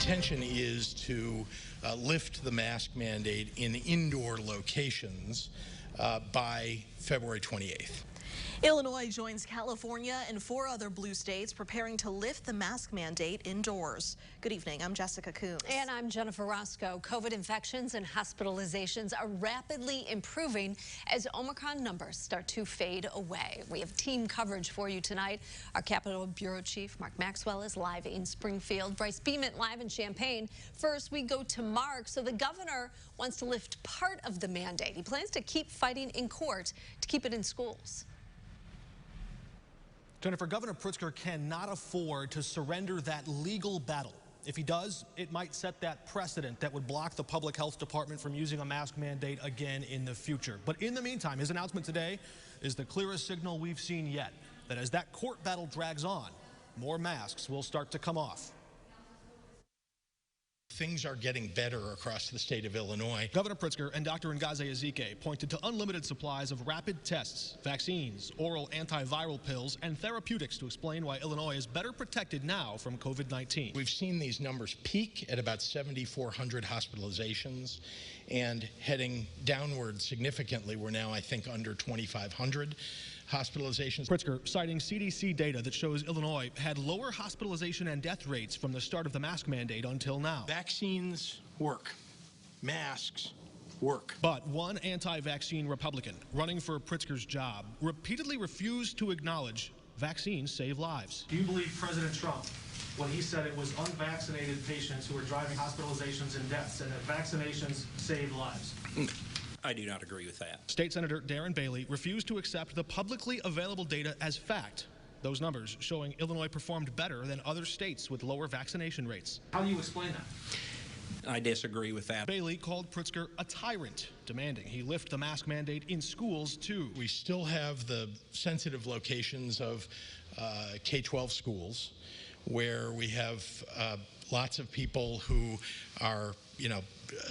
intention is to lift the mask mandate in indoor locations by February 28th. Illinois joins California and 4 other blue states preparing to lift the mask mandate indoors. Good evening, I'm Jessica Coombs. And I'm Jennifer Roscoe. COVID infections and hospitalizations are rapidly improving as Omicron numbers start to fade away. We have team coverage for you tonight. Our Capitol Bureau Chief Mark Maxwell is live in Springfield. Bryce Beeman live in Champaign. First, we go to Mark. So the governor wants to lift part of the mandate. He plans to keep fighting in court to keep it in schools. Jennifer, Governor Pritzker cannot afford to surrender that legal battle. If he does, it might set that precedent that would block the public health department from using a mask mandate again in the future. But in the meantime, his announcement today is the clearest signal we've seen yet that as that court battle drags on, more masks will start to come off. Things are getting better across the state of Illinois. Governor Pritzker and Dr. Ngozi Ezike pointed to unlimited supplies of rapid tests, vaccines, oral antiviral pills, and therapeutics to explain why Illinois is better protected now from COVID-19. We've seen these numbers peak at about 7,400 hospitalizations and heading downward significantly. We're now, I think, under 2,500 hospitalizations. Pritzker citing CDC data that shows Illinois had lower hospitalization and death rates from the start of the mask mandate until now. Vaccines work. Masks work. But one anti-vaccine Republican running for Pritzker's job repeatedly refused to acknowledge vaccines save lives. Do you believe President Trump when he said it was unvaccinated patients who were driving hospitalizations and deaths and that vaccinations save lives? I do not agree with that. State Senator Darren Bailey refused to accept the publicly available data as fact. Those numbers showing Illinois performed better than other states with lower vaccination rates. How do you explain that? I disagree with that. Bailey called Pritzker a tyrant, demanding he lift the mask mandate in schools too. We still have the sensitive locations of K-12 schools where we have lots of people who are,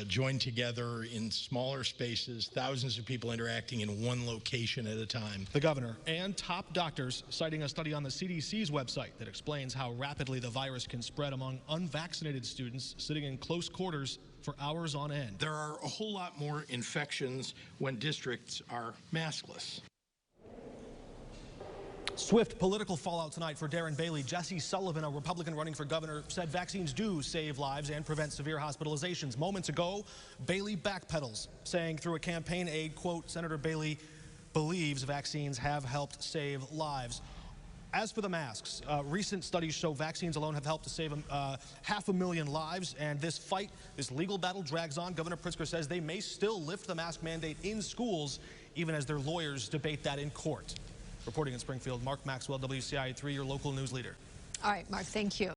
joined together in smaller spaces, thousands of people interacting in one location at a time. The governor and top doctors citing a study on the CDC's website that explains how rapidly the virus can spread among unvaccinated students sitting in close quarters for hours on end. There are a whole lot more infections when districts are maskless. Swift political fallout tonight for Darren Bailey. Jesse Sullivan, a Republican running for governor, said vaccines do save lives and prevent severe hospitalizations. Moments ago, Bailey backpedals, saying through a campaign aide, quote, Senator Bailey believes vaccines have helped save lives. As for the masks, recent studies show vaccines alone have helped to save 500,000 lives, and this legal battle drags on. Governor Pritzker says they may still lift the mask mandate in schools, even as their lawyers debate that in court. Reporting in Springfield, Mark Maxwell, WCIA 3, your local news leader. All right, Mark, thank you.